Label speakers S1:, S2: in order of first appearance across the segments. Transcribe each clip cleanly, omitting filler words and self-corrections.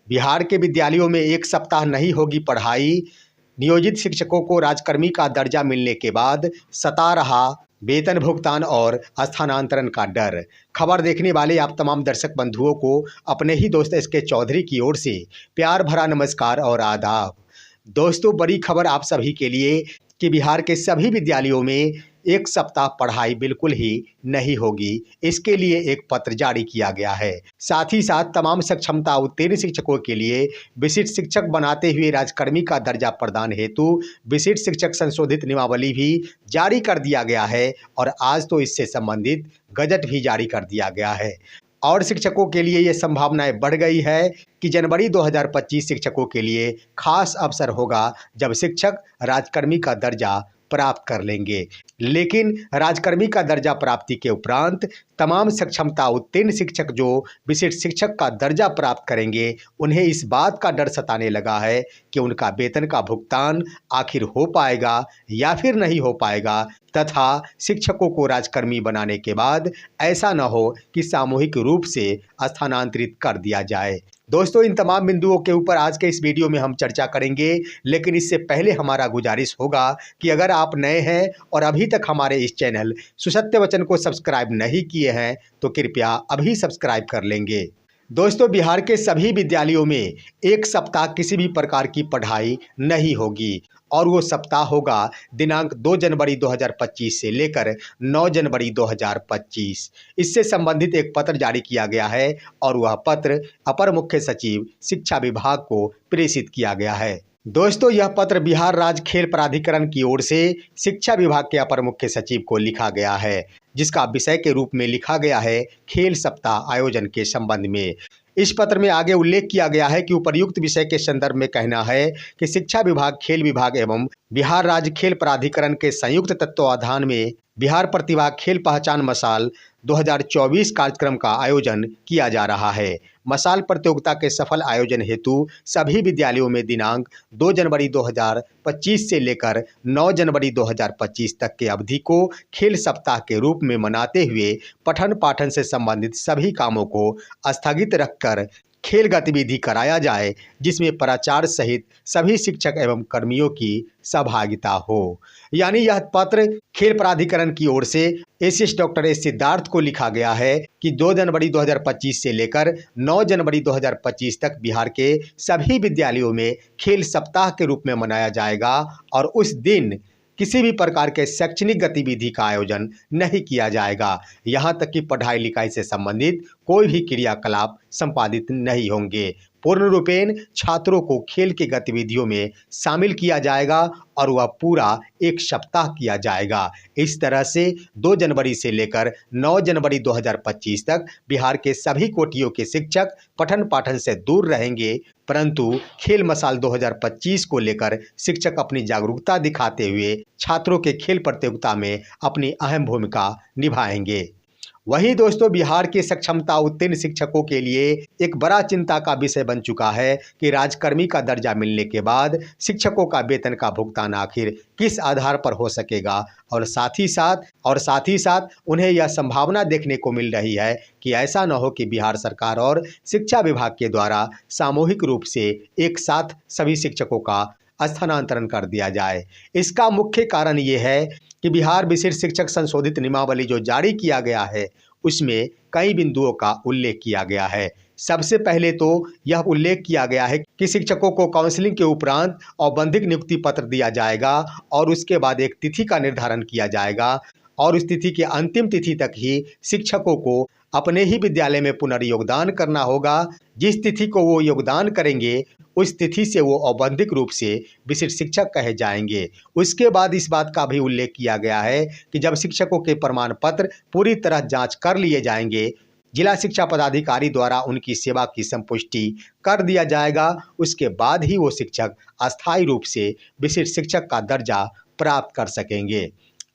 S1: बिहार के विद्यालयों में एक सप्ताह नहीं होगी पढ़ाई। नियोजित शिक्षकों को राजकर्मी का दर्जा मिलने के बाद सता रहा वेतन भुगतान और स्थानांतरण का डर। खबर देखने वाले आप तमाम दर्शक बंधुओं को अपने ही दोस्त एस के चौधरी की ओर से प्यार भरा नमस्कार और आदाब। दोस्तों, बड़ी खबर आप सभी के लिए कि बिहार के सभी विद्यालयों में एक सप्ताह पढ़ाई बिल्कुल ही नहीं होगी। इसके लिए एक पत्र जारी किया गया है। साथ ही साथ तमाम सक्षमता उत्तीर्ण शिक्षकों के लिए विशिष्ट शिक्षक बनाते हुए राजकर्मी का दर्जा प्रदान हेतु विशिष्ट शिक्षक संशोधित नियमावली भी जारी कर दिया गया है और आज तो इससे संबंधित गजट भी जारी कर दिया गया है। और शिक्षकों के लिए ये संभावनाएं बढ़ गई है कि जनवरी 2025 शिक्षकों के लिए खास अवसर होगा जब शिक्षक राजकर्मी का दर्जा प्राप्त कर लेंगे। लेकिन राजकर्मी का दर्जा प्राप्ति के उपरांत तमाम सक्षमता उत्तीर्ण शिक्षक जो विशिष्ट शिक्षक का दर्जा प्राप्त करेंगे, उन्हें इस बात का डर सताने लगा है कि उनका वेतन का भुगतान आखिर हो पाएगा या फिर नहीं हो पाएगा, तथा शिक्षकों को राजकर्मी बनाने के बाद ऐसा न हो कि सामूहिक रूप से स्थानांतरित कर दिया जाए। दोस्तों, इन तमाम बिंदुओं के ऊपर आज के इस वीडियो में हम चर्चा करेंगे, लेकिन इससे पहले हमारा गुजारिश होगा कि अगर आप नए हैं और अभी तक हमारे इस चैनल सुसत्य वचन को सब्सक्राइब नहीं किए हैं तो कृपया अभी सब्सक्राइब कर लेंगे। दोस्तों, बिहार के सभी विद्यालयों में एक सप्ताह किसी भी प्रकार की पढ़ाई नहीं होगी और वो सप्ताह होगा दिनांक 2 जनवरी 2025 से लेकर 9 जनवरी 2025। इससे संबंधित एक पत्र जारी किया गया है और वह पत्र अपर मुख्य सचिव शिक्षा विभाग को प्रेषित किया गया है। दोस्तों, यह पत्र बिहार राज्य खेल प्राधिकरण की ओर से शिक्षा विभाग के अपर मुख्य सचिव को लिखा गया है, जिसका विषय के रूप में लिखा गया है खेल सप्ताह आयोजन के संबंध में। इस पत्र में आगे उल्लेख किया गया है कि उपर्युक्त विषय के संदर्भ में कहना है कि शिक्षा विभाग, खेल विभाग एवं बिहार राज्य खेल प्राधिकरण के संयुक्त तत्वावधान में बिहार प्रतिभा खेल पहचान मसाल 2024 कार्यक्रम का आयोजन किया जा रहा है। मसाल प्रतियोगिता के सफल आयोजन हेतु सभी विद्यालयों में दिनांक 2 जनवरी 2025 से लेकर 9 जनवरी 2025 तक के अवधि को खेल सप्ताह के रूप में मनाते हुए पठन पाठन से संबंधित सभी कामों को स्थगित रखकर खेल गतिविधि कराया जाए, जिसमें प्राचार्य सहित सभी शिक्षक एवं कर्मियों की सहभागिता हो। यानी यह पत्र खेल प्राधिकरण की ओर से एसीएस डॉक्टर एस सिद्धार्थ को लिखा गया है कि 2 जनवरी 2025 से लेकर 9 जनवरी 2025 तक बिहार के सभी विद्यालयों में खेल सप्ताह के रूप में मनाया जाएगा और उस दिन किसी भी प्रकार के शैक्षणिक गतिविधि का आयोजन नहीं किया जाएगा। यहाँ तक कि पढ़ाई लिखाई से संबंधित कोई भी क्रियाकलाप संपादित नहीं होंगे। पूर्ण रूपेण छात्रों को खेल की गतिविधियों में शामिल किया जाएगा और वह पूरा एक सप्ताह किया जाएगा। इस तरह से 2 जनवरी से लेकर 9 जनवरी 2025 तक बिहार के सभी कोटियों के शिक्षक पठन पाठन से दूर रहेंगे, परंतु खेल मसाल 2025 को लेकर शिक्षक अपनी जागरूकता दिखाते हुए छात्रों के खेल प्रतियोगिता में अपनी अहम भूमिका निभाएंगे। वहीं दोस्तों, बिहार के सक्षमता उत्तीर्ण शिक्षकों के लिए एक बड़ा चिंता का विषय बन चुका है कि राजकर्मी का दर्जा मिलने के बाद शिक्षकों का वेतन का भुगतान आखिर किस आधार पर हो सकेगा और साथ ही साथ उन्हें यह संभावना देखने को मिल रही है कि ऐसा न हो कि बिहार सरकार और शिक्षा विभाग के द्वारा सामूहिक रूप से एक साथ सभी शिक्षकों का स्थानांतरण कर दिया जाए। इसका मुख्य कारण ये है कि बिहार विशिष्ट शिक्षक संशोधित नियमावली जो जारी किया गया है, उसमें कई बिंदुओं का उल्लेख किया गया है। सबसे पहले तो यह उल्लेख किया गया है कि शिक्षकों को काउंसलिंग के उपरांत औपबंधिक नियुक्ति पत्र दिया जाएगा और उसके बाद एक तिथि का निर्धारण किया जाएगा और उस तिथि के अंतिम तिथि तक ही शिक्षकों को अपने ही विद्यालय में पुनर्योगदान करना होगा। जिस तिथि को वो योगदान करेंगे उस तिथि से वो औपबंधिक रूप से विशिष्ट शिक्षक कहे जाएंगे। उसके बाद इस बात का भी उल्लेख किया गया है कि जब शिक्षकों के प्रमाण पत्र पूरी तरह जांच कर लिए जाएंगे, जिला शिक्षा पदाधिकारी द्वारा उनकी सेवा की संपुष्टि कर दिया जाएगा, उसके बाद ही वो शिक्षक अस्थायी रूप से विशिष्ट शिक्षक का दर्जा प्राप्त कर सकेंगे।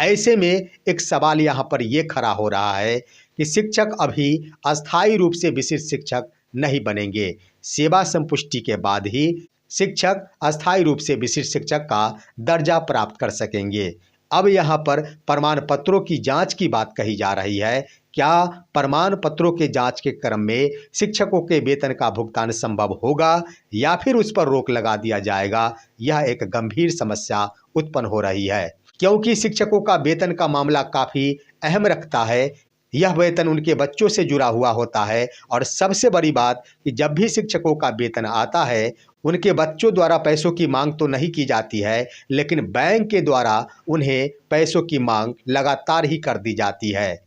S1: ऐसे में एक सवाल यहाँ पर ये खड़ा हो रहा है कि शिक्षक अभी अस्थायी रूप से विशिष्ट शिक्षक नहीं बनेंगे। सेवा संपुष्टि के बाद ही शिक्षक अस्थायी रूप से विशिष्ट शिक्षक का दर्जा प्राप्त कर सकेंगे। अब यहाँ पर प्रमाण पत्रों की जांच की बात कही जा रही है क्या प्रमाण पत्रों के जांच के क्रम में शिक्षकों के वेतन का भुगतान संभव होगा या फिर उस पर रोक लगा दिया जाएगा? यह एक गंभीर समस्या उत्पन्न हो रही है, क्योंकि शिक्षकों का वेतन का मामला काफी अहम रखता है। यह वेतन उनके बच्चों से जुड़ा हुआ होता है और सबसे बड़ी बात कि जब भी शिक्षकों का वेतन आता है, उनके बच्चों द्वारा पैसों की मांग तो नहीं की जाती है, लेकिन बैंक के द्वारा उन्हें पैसों की मांग लगातार ही कर दी जाती है।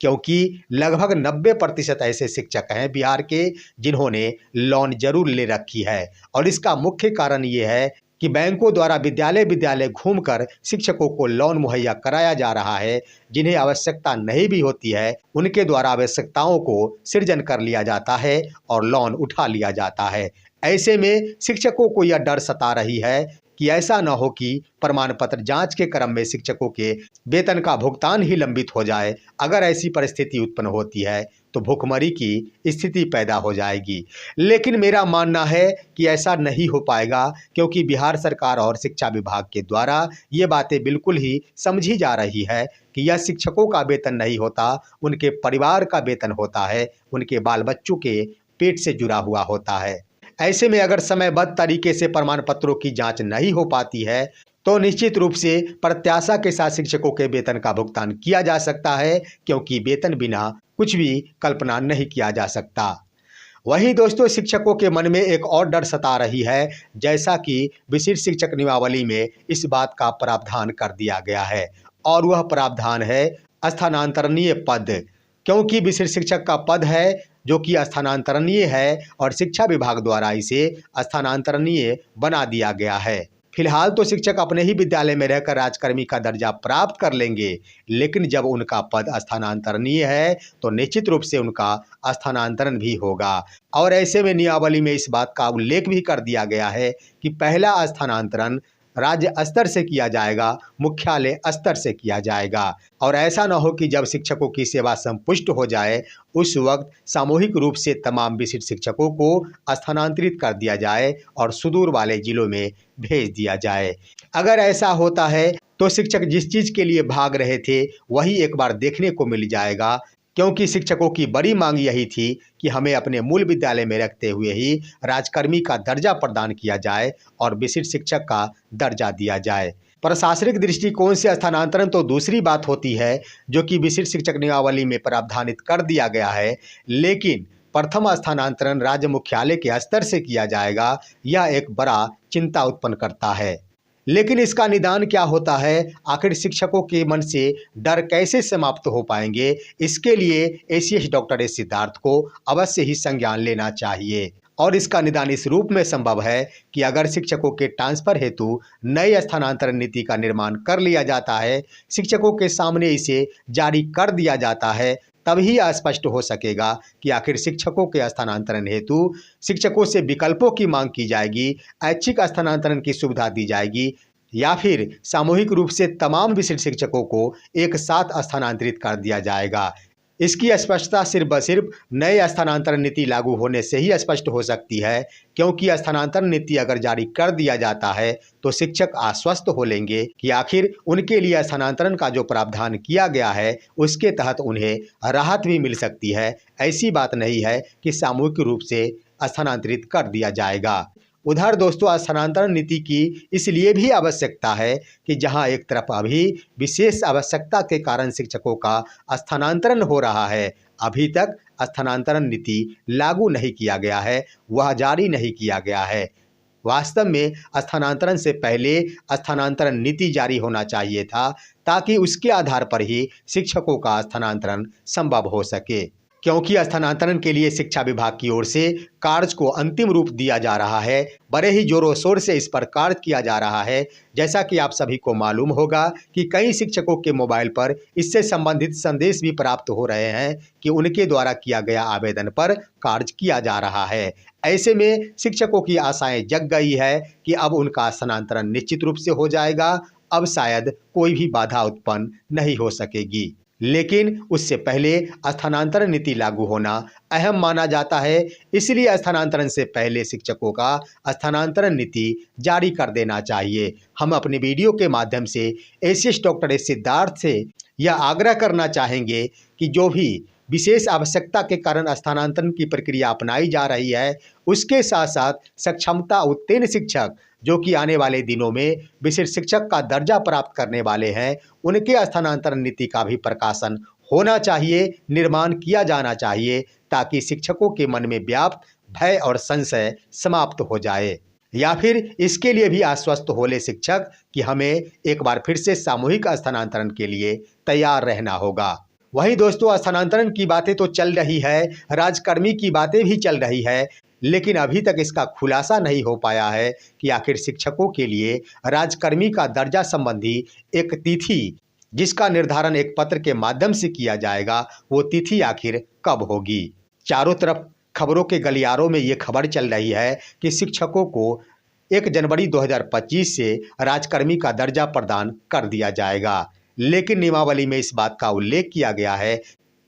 S1: क्योंकि लगभग 90% ऐसे शिक्षक हैं बिहार के जिन्होंने लोन जरूर ले रखी है, और इसका मुख्य कारण ये है कि बैंकों द्वारा विद्यालय विद्यालय घूमकर शिक्षकों को लोन मुहैया कराया जा रहा है। जिन्हें आवश्यकता नहीं भी होती है, उनके द्वारा आवश्यकताओं को सृजन कर लिया जाता है और लोन उठा लिया जाता है। ऐसे में शिक्षकों को यह डर सता रही है कि ऐसा न हो कि प्रमाण पत्र जांच के क्रम में शिक्षकों के वेतन का भुगतान ही लंबित हो जाए। अगर ऐसी परिस्थिति उत्पन्न होती है तो भुखमरी की स्थिति पैदा हो जाएगी। लेकिन मेरा मानना है कि ऐसा नहीं हो पाएगा, क्योंकि बिहार सरकार और शिक्षा विभाग के द्वारा ये बातें बिल्कुल ही समझी जा रही है कि यह शिक्षकों का वेतन नहीं होता, उनके परिवार का वेतन होता है, उनके बाल बच्चों के पेट से जुड़ा हुआ होता है। ऐसे में अगर समयबद्ध तरीके से प्रमाण पत्रों की जांच नहीं हो पाती है तो निश्चित रूप से प्रत्याशा के साथ शिक्षकों के वेतन का भुगतान किया जा सकता है, क्योंकि वेतन बिना कुछ भी कल्पना नहीं किया जा सकता। वहीं दोस्तों, शिक्षकों के मन में एक और डर सता रही है, जैसा कि विशिष्ट शिक्षक नियमावली में इस बात का प्रावधान कर दिया गया है, और वह प्रावधान है स्थानांतरणीय पद। क्योंकि विशिष्ट शिक्षक का पद है जो कि स्थानांतरणीय है और शिक्षा विभाग द्वारा इसे स्थानांतरणीय बना दिया गया है। फिलहाल तो शिक्षक अपने ही विद्यालय में रहकर राजकर्मी का दर्जा प्राप्त कर लेंगे, लेकिन जब उनका पद स्थानांतरणीय है तो निश्चित रूप से उनका स्थानांतरण भी होगा। और ऐसे में नियमावली में इस बात का उल्लेख भी कर दिया गया है कि पहला स्थानांतरण राज्य स्तर से किया जाएगा, मुख्यालय स्तर से किया जाएगा। और ऐसा न हो कि जब शिक्षकों की सेवा संपुष्ट हो जाए उस वक्त सामूहिक रूप से तमाम विशिष्ट शिक्षकों को स्थानांतरित कर दिया जाए और सुदूर वाले जिलों में भेज दिया जाए। अगर ऐसा होता है तो शिक्षक जिस चीज़ के लिए भाग रहे थे वही एक बार देखने को मिल जाएगा, क्योंकि शिक्षकों की बड़ी मांग यही थी कि हमें अपने मूल विद्यालय में रखते हुए ही राजकर्मी का दर्जा प्रदान किया जाए और विशिष्ट शिक्षक का दर्जा दिया जाए। प्रशासनिक दृष्टिकोण से स्थानांतरण तो दूसरी बात होती है, जो कि विशिष्ट शिक्षक नियमावली में प्रावधानित कर दिया गया है, लेकिन प्रथम स्थानांतरण राज्य मुख्यालय के स्तर से किया जाएगा। यह एक बड़ा चिंता उत्पन्न करता है। लेकिन इसका निदान क्या होता है? आखिर शिक्षकों के मन से डर कैसे समाप्त हो पाएंगे? इसके लिए एसीएस डॉक्टर एस सिद्धार्थ को अवश्य ही संज्ञान लेना चाहिए, और इसका निदान इस रूप में संभव है कि अगर शिक्षकों के ट्रांसफर हेतु नई स्थानांतरण नीति का निर्माण कर लिया जाता है, शिक्षकों के सामने इसे जारी कर दिया जाता है, तभी स्पष्ट हो सकेगा कि आखिर शिक्षकों के स्थानांतरण हेतु शिक्षकों से विकल्पों की मांग की जाएगी, ऐच्छिक स्थानांतरण की सुविधा दी जाएगी, या फिर सामूहिक रूप से तमाम विशिष्ट शिक्षकों को एक साथ स्थानांतरित कर दिया जाएगा। इसकी स्पष्टता सिर्फ ब सिर्फ नए स्थानांतरण नीति लागू होने से ही स्पष्ट हो सकती है, क्योंकि स्थानांतरण नीति अगर जारी कर दिया जाता है तो शिक्षक आश्वस्त हो लेंगे कि आखिर उनके लिए स्थानांतरण का जो प्रावधान किया गया है उसके तहत उन्हें राहत भी मिल सकती है। ऐसी बात नहीं है कि सामूहिक रूप से स्थानांतरित कर दिया जाएगा। उधर दोस्तों, स्थानांतरण नीति की इसलिए भी आवश्यकता है कि जहां एक तरफ अभी विशेष आवश्यकता के कारण शिक्षकों का स्थानांतरण हो रहा है, अभी तक स्थानांतरण नीति लागू नहीं किया गया है, वह जारी नहीं किया गया है। वास्तव में स्थानांतरण से पहले स्थानांतरण नीति जारी होना चाहिए था, ताकि उसके आधार पर ही शिक्षकों का स्थानांतरण संभव हो सके। क्योंकि स्थानांतरण के लिए शिक्षा विभाग की ओर से कार्य को अंतिम रूप दिया जा रहा है, बड़े ही जोरों शोर से इस पर कार्य किया जा रहा है। जैसा कि आप सभी को मालूम होगा कि कई शिक्षकों के मोबाइल पर इससे संबंधित संदेश भी प्राप्त हो रहे हैं कि उनके द्वारा किया गया आवेदन पर कार्य किया जा रहा है। ऐसे में शिक्षकों की आशाएं जग गई है कि अब उनका स्थानांतरण निश्चित रूप से हो जाएगा, अब शायद कोई भी बाधा उत्पन्न नहीं हो सकेगी। लेकिन उससे पहले स्थानांतरण नीति लागू होना अहम माना जाता है, इसलिए स्थानांतरण से पहले शिक्षकों का स्थानांतरण नीति जारी कर देना चाहिए। हम अपने वीडियो के माध्यम से एसीएस डॉक्टर एस सिद्धार्थ से यह आग्रह करना चाहेंगे कि जो भी विशेष आवश्यकता के कारण स्थानांतरण की प्रक्रिया अपनाई जा रही है, उसके साथ साथ सक्षमता उत्तीर्ण शिक्षक जो कि आने वाले दिनों में विशिष्ट शिक्षक का दर्जा प्राप्त करने वाले हैं, उनके स्थानांतरण नीति का भी प्रकाशन होना चाहिए, निर्माण किया जाना चाहिए, ताकि शिक्षकों के मन में व्याप्त भय और संशय समाप्त हो जाए। या फिर इसके लिए भी आश्वस्त हो ले शिक्षक कि हमें एक बार फिर से सामूहिक स्थानांतरण के लिए तैयार रहना होगा। वहीं दोस्तों, स्थानांतरण की बातें तो चल रही है, राजकर्मी की बातें भी चल रही है, लेकिन अभी तक इसका खुलासा नहीं हो पाया है कि आखिर शिक्षकों के लिए राजकर्मी का दर्जा संबंधी एक तिथि, जिसका निर्धारण एक पत्र के माध्यम से किया जाएगा, वो तिथि आखिर कब होगी। चारों तरफ खबरों के गलियारों में ये खबर चल रही है कि शिक्षकों को 1 जनवरी 2025 से राजकर्मी का दर्जा प्रदान कर दिया जाएगा, लेकिन नियमावली में इस बात का उल्लेख किया गया है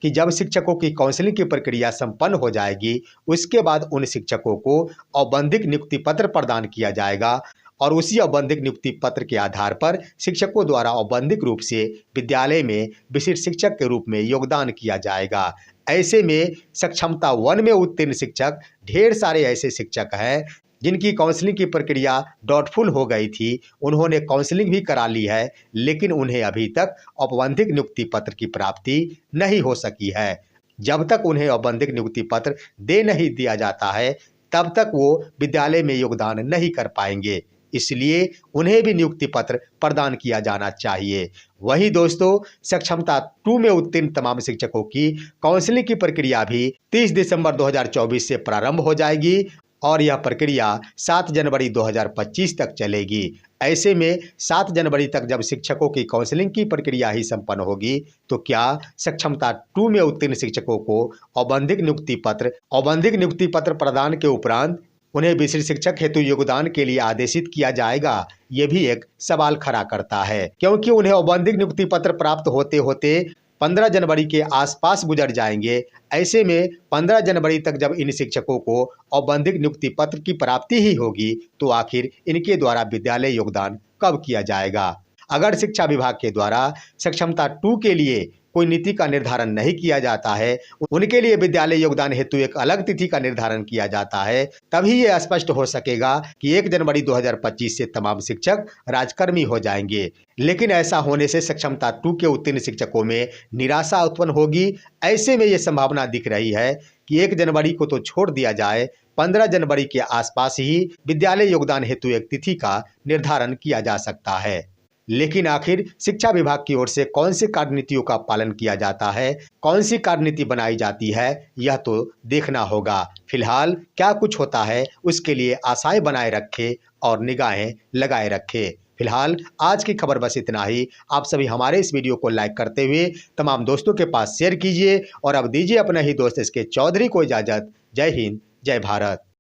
S1: कि जब शिक्षकों की काउंसलिंग की प्रक्रिया संपन्न हो जाएगी, उसके बाद उन शिक्षकों को औपबंधिक नियुक्ति पत्र प्रदान किया जाएगा और उसी औपबंधिक नियुक्ति पत्र के आधार पर शिक्षकों द्वारा औपबंधिक रूप से विद्यालय में विशिष्ट शिक्षक के रूप में योगदान किया जाएगा। ऐसे में सक्षमता 1 में उत्तीर्ण शिक्षक, ढेर सारे ऐसे शिक्षक हैं जिनकी काउंसलिंग की प्रक्रिया डाउटफुल हो गई थी, उन्होंने काउंसलिंग भी करा ली है, लेकिन उन्हें अभी तक औपबंधिक नियुक्ति पत्र की प्राप्ति नहीं हो सकी है। जब तक उन्हें औपबंधिक नियुक्ति पत्र दे नहीं दिया जाता है, तब तक वो विद्यालय में योगदान नहीं कर पाएंगे, इसलिए उन्हें भी नियुक्ति पत्र प्रदान किया जाना चाहिए। वहीं दोस्तों, सक्षमता 2 में उत्तीर्ण तमाम शिक्षकों की काउंसलिंग की प्रक्रिया भी 30 दिसंबर 2024 से प्रारंभ हो जाएगी और यह प्रक्रिया 7 जनवरी 2025 तक चलेगी। ऐसे में 7 जनवरी तक जब शिक्षकों की काउंसलिंग की प्रक्रिया ही संपन्न होगी, तो क्या सक्षमता 2 में उत्तीर्ण शिक्षकों को औपबंधिक नियुक्ति पत्र प्रदान के उपरांत उन्हें विशिष्ट शिक्षक हेतु योगदान के लिए आदेशित किया जाएगा? ये भी एक सवाल खड़ा करता है, क्योंकि उन्हें औपबंधिक नियुक्ति पत्र प्राप्त होते होते 15 जनवरी के आसपास गुजर जाएंगे। ऐसे में 15 जनवरी तक जब इन शिक्षकों को औपबंधिक नियुक्ति पत्र की प्राप्ति ही होगी, तो आखिर इनके द्वारा विद्यालय योगदान कब किया जाएगा? अगर शिक्षा विभाग के द्वारा सक्षमता 2 के लिए कोई नीति का निर्धारण नहीं किया जाता है, उनके लिए विद्यालय योगदान हेतु एक अलग तिथि का निर्धारण किया जाता है, तभी ये स्पष्ट हो सकेगा कि 1 जनवरी 2025 से तमाम शिक्षक राजकर्मी हो जाएंगे। लेकिन ऐसा होने से सक्षमता 2 के उत्तीर्ण शिक्षकों में निराशा उत्पन्न होगी। ऐसे में ये संभावना दिख रही है कि 1 जनवरी को तो छोड़ दिया जाए, 15 जनवरी के आसपास ही विद्यालय योगदान हेतु एक तिथि का निर्धारण किया जा सकता है। लेकिन आखिर शिक्षा विभाग की ओर से कौन सी कार्यनीतियों का पालन किया जाता है, कौन सी कार्यनीति बनाई जाती है, यह तो देखना होगा। फिलहाल क्या कुछ होता है, उसके लिए आशाएं बनाए रखें और निगाहें लगाए रखें। फिलहाल आज की खबर बस इतना ही। आप सभी हमारे इस वीडियो को लाइक करते हुए तमाम दोस्तों के पास शेयर कीजिए और अब दीजिए अपने ही दोस्त SK चौधरी को इजाज़त। जय हिंद, जय भारत।